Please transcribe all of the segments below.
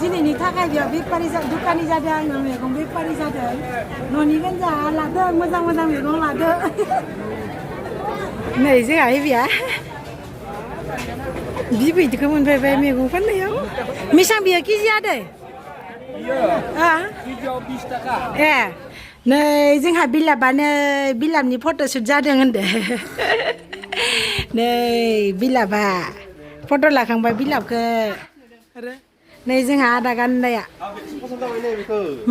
दिनैनि थाखाय बेयाव बेपारि दुखानि जादों आङो मैगं बेपारि जादों न'नि गोजा लादों मोजां मोजां मैगं लादों नै जोंहा बिया बिबायदिखौ मोनफैबाय मैगं फाननायाव बेसेबां बियो केजि आदै ए नै जोंहा बिलाबानो बिलाबनि फट'शुट जादों होनदो नै बिलाबा फट' लाखांबाय बिलाबखौ नै जोंहा आदा गाननाया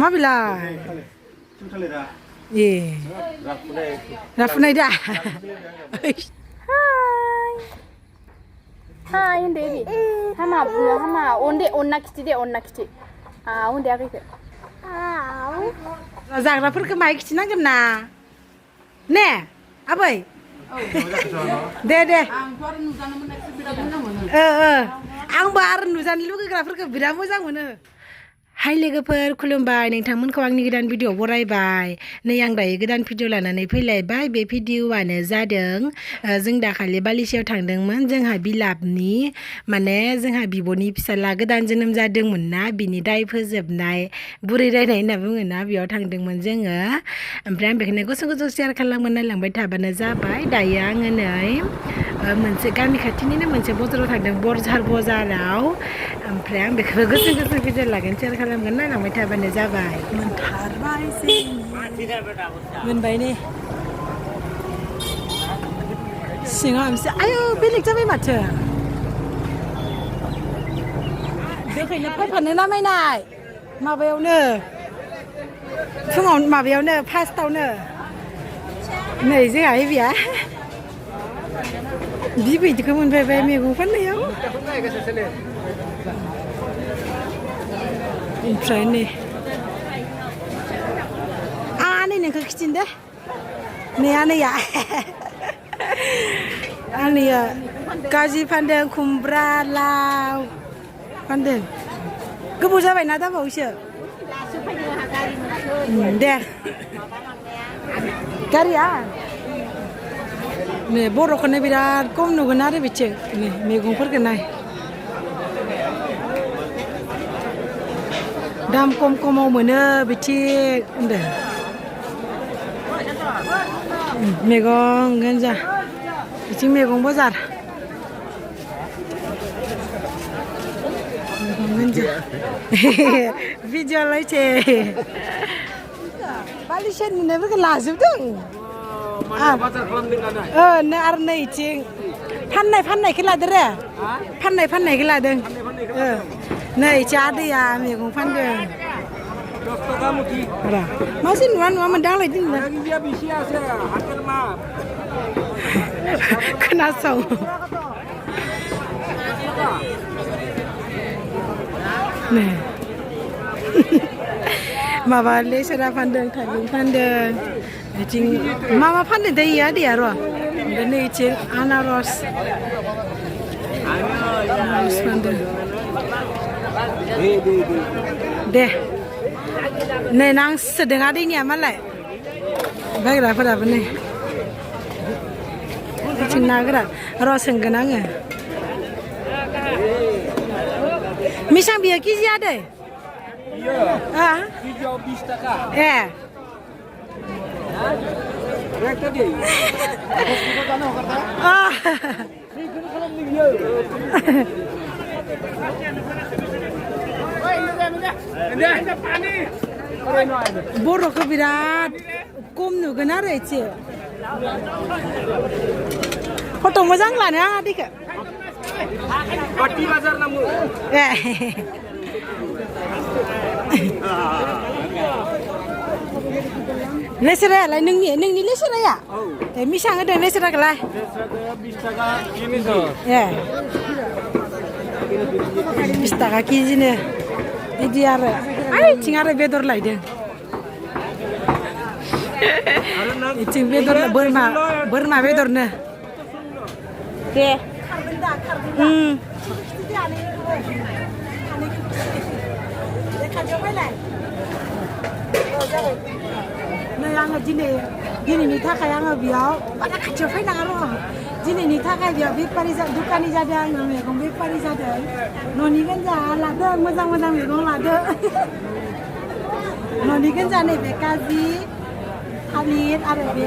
मा बिलाय ए राफुनाय दा Hai ende bi. Hama onna kiti. Onde agaiku. जाग्राफोरखौ माइ खिथिनांगोन ना ने आबै दे आंबो आरो नुजानो लुगैग्राफोरखौ बिराद मोजां मोनो हाय लोगोफोर खुलुमबाय नोंथांमोनखौ आंनि गोदान भिडिअ बरायबाय नै आं दायो गोदान भिडिअ लानानै फैलायबाय बे भिडिअआनो जादों जों दाखालि बालिसियाव थांदोंमोन जोंहा बिलाबनि माने जोंहा बिब'नि फिसाला गोदान जोनोम जादोंमोन ना बिनि दाय फोजोबनाय बुरै रायनाय होनना बुङो ना बेयाव थांदोंमोन जोङो ओमफ्राय आं बेखौनो गुसुं शेयार खालामनो नायलांबाय थाबानो जाबाय दायो आङो नै मोनसे गामि खाथिनिनो मोनसे बाजाराव थांदों बरझार बाजाराव ओमफ्राय आं बेखौबो गुसुं भिडिअ लागोन शेयार खालामगोन नायलांबाय थाबानो जाबाय मोनथारबाय मोनबाय ने सिङाव मोनसे आयौ बेलेग जाबाय माथो बेखायनो फैफानो नामायनाय माबायावनो फुङाव माबायावनो फार्स्टआवनो नै जोंहा बिया बिबायदिखौ मोनफैबाय मैगं फाननायाव ओमफ्राय नै आनै नोंखौ खिथिनो दे नै आनैया आनैया गाजि फानदों खुमब्रा लाव फानदों गोबाव जाबायना दाबावैसो दे गारिया नै बर'खौनो बिराद खम नुगोन आरो बिथिं नै मैगंफोरखौ नाय दाम खमाव मोनो बिथिं होनदों मैगं गोजा बिथिं मैगं बाजार भिडिअ लायसे बालिसेन नुनायफोरखौ लाजोबदों आरो नै इथिं फाननायखौ लादो रे फाननायखौ लादों नै इथिं आदैया मैगं फानदों मासे नुवा मोनदां आंलाय दिनै खोनासं माबा लेसेरा फानदों थाइबें फानदों बिथिं मा फानदों दै आदैया र' ओमफ्राय नै इथिं आनारस फानदों दे नै नांसोदों आदैनिया मालाय बायग्राफोराबो नै बिथिं ना गोरान र' सोंगोन आङो बेसेबां बियो केजि आदै ए बर'खौ बिराद खम नुगोन आरो एसे फट' मोजां लानो आं आदैखौ ए लेसेरायालाय नोंनि लेसेराया ए बेसेबां होदों लेसेराखौलाय ए 20 थाखा केजिनो बिदि आरो आइथिं आरो बेदर लायदों इथिं बेदर बोरमा बेदरनो दे नै आङो दिनैनि थाखाय आङो बेयाव बारा खाथियाव फैनाङा र' दिनैनि थाखाय बेयाव बेपारि दुखानि जादों आङो मैगं बेपारि जादों न'नि गोजा लादों मोजां मोजां मैगं लादों न'नि गोजा नैबे गाजि थालिर आरो बे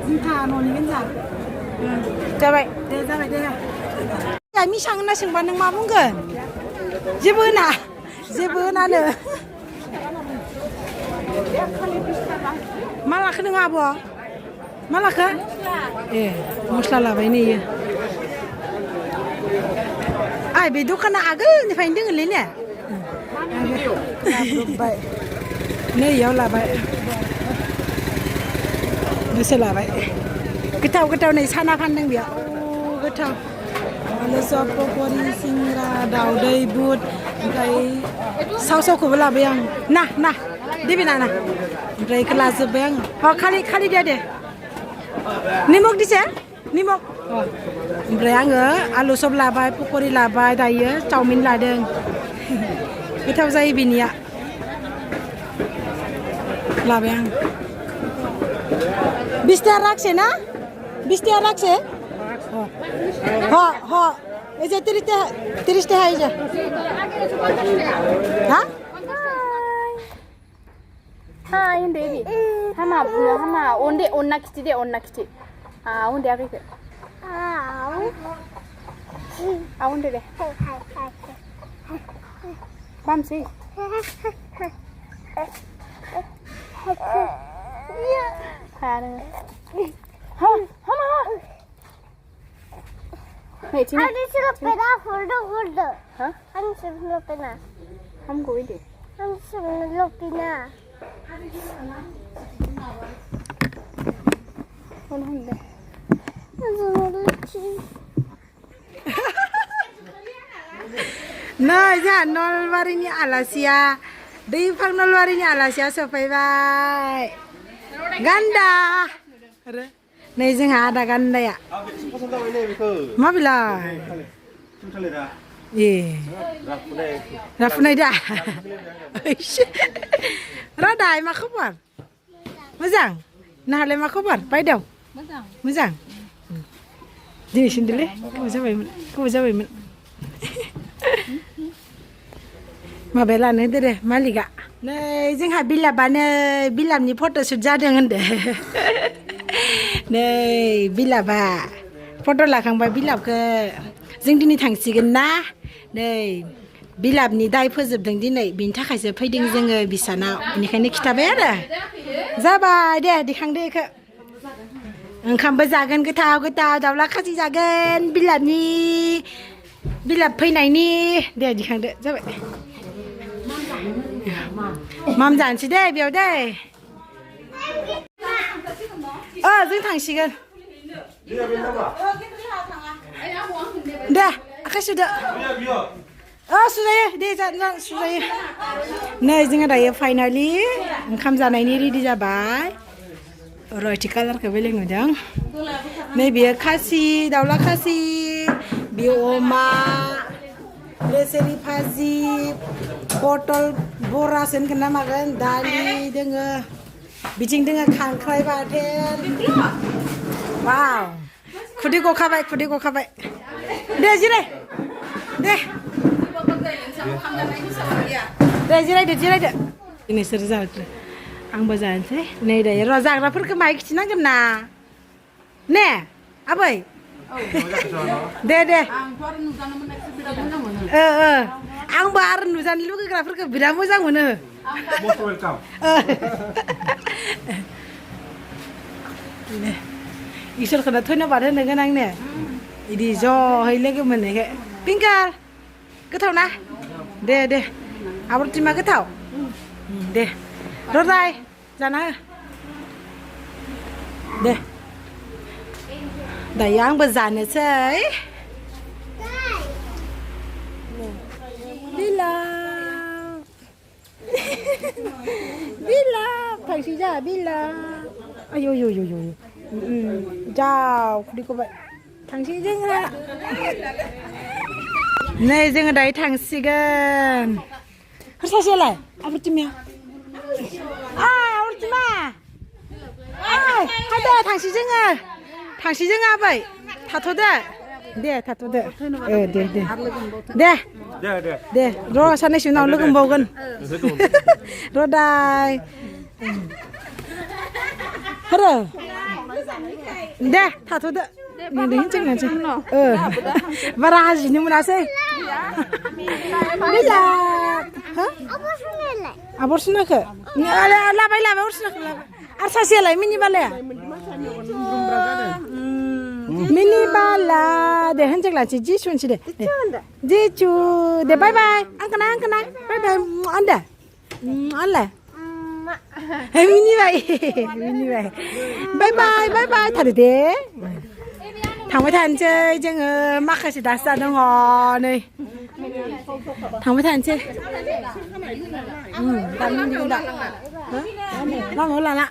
जिंखा न'नि गोजा जाबाय दे जाबाय दे मिसां होनना सोंबा नों मा बुंगोन जेबो होनानो मा लाखो नों आब' मा लाखो ए मस्ला लाबाय नै आइ बे दखाना आगोलनिफ्रायनो दोङोलै ने नै इयाव लाबाय गोसो लाबाय गोथाव गोथाव नै साना फानदों बेयाव गोथाव आलु चप पकरि सिंग्रा दाउदै बुट ओमफ्राय सावखौबो लाबाय आं ना देबे ना ओमफ्राय बेखौ लाजोब्बाय आङो खालि दे निमक दिसे निमक ओमफ्राय आङो आलु चप लाबाय पकरि लाबाय दायो चावमिन लादों गोथाव जायो बिनिया लाबाय आं 20 টাকা রাখছে না 20 টাকা রাখছে হ্যাঁ এই যে 30 টাকা এই যে হ্যাঁ Hi, baby. Hama, onna kiti. Ah, onde abi ke. Ah, onde de. Bam si. Hama. Hey, Tina. Ani sila pena fold. Huh? Ani sila pena. Ham go ide. Ani sila pena. Nah, jangan nolwarini alasia. Deifang nolwarini alasia sopaibai. Ganda. Nih jangan ada ganda ya. Ma bilang. Rafunai dah. Radai mak kabar. Mazang. Nah, le mak kabar. Pai dah. Mazang. Jadi sendiri. Kau siapa men? Ma bela nih deh, maliga. Nih, jangan bilam ni foto sudah dengan deh. Nih, bilaba. Foto lah kang bay bilab ke. Jeng dini थांसिगोन ना नै बिलाबनि दाय फोजोबदों दिनै बिनि थाखायसो फैदों जोङो बिसानाव बेनिखायनो खिथाबाय आरो जाबाय दे दिखांदो इखो ओंखामबो जागोन गोथाव दावला खाजि जागोन बिलाब फैनायनि दे दिखांदो जाबाय माम जानोसै दे बेयाव दे जों थांसिगोन दे आखाइ सुदो सुजायो दे सुजायो नै जोङो दायो फाइनालि ओंखाम जानायनि रेडि जाबाय रयथि कालारखौ बेलेग नुदों नै बेयो खासि दाउला खासि बेयो अमा लेसेरि भाजि पटल बरासो होनगोन ना मागोन दालि दोङो बिथिं दोङो खांख्राइ बाथोन वाव खुदै गखाबाय दे जिराय दे जिरायदो नोंसोर जादो आंबो जानोसै नै दायो र' जाग्राफोरखौ माइ खिथिनांगोन ना ने आबै दे आंबो आरो नुजानो लुगैग्राफोरखौ बिराद मोजां मोनो इसोरखौनो धन्यबाद होनो गोनां ने इदि ज'है लोगो मोननायखाय पिंकार गोथाव ना दे आबरतिमा गोथाव दे र'दाय जाना हो दे दायो आंबो जानोसै बिलाब थांसै जा बिलाब आयौ जाव खुदैखौबाय थांसै जोंहा नै जोङो दायो थांसिगोन सासेयालाय आबरतिमाया आबरतिमा हायदो थांसै जोङो आबै थाथ'दो दे थाथ'दो दे दे दे दे र' साननैसो उनाव लोगो मोनबावगोन र' दाय हरो दे थाथ'दो हिनजावनासै बारा हाजिनो मोनासै आबर सुनाखो लाबाय अर सुनाखो आरो सासेयालाय मिनि बालाया मिनि बाला दे हिनजावलासै जि सुनसै दे जिचु दे बाय बाय आंखौ नाय बाय बाय आनदे आनलाय मिनिबाय बाय बाय थादो दे थांबाय थानोसै जोङो माखासे दासो जादों नै थांबाय थानोसै लामायाव लाना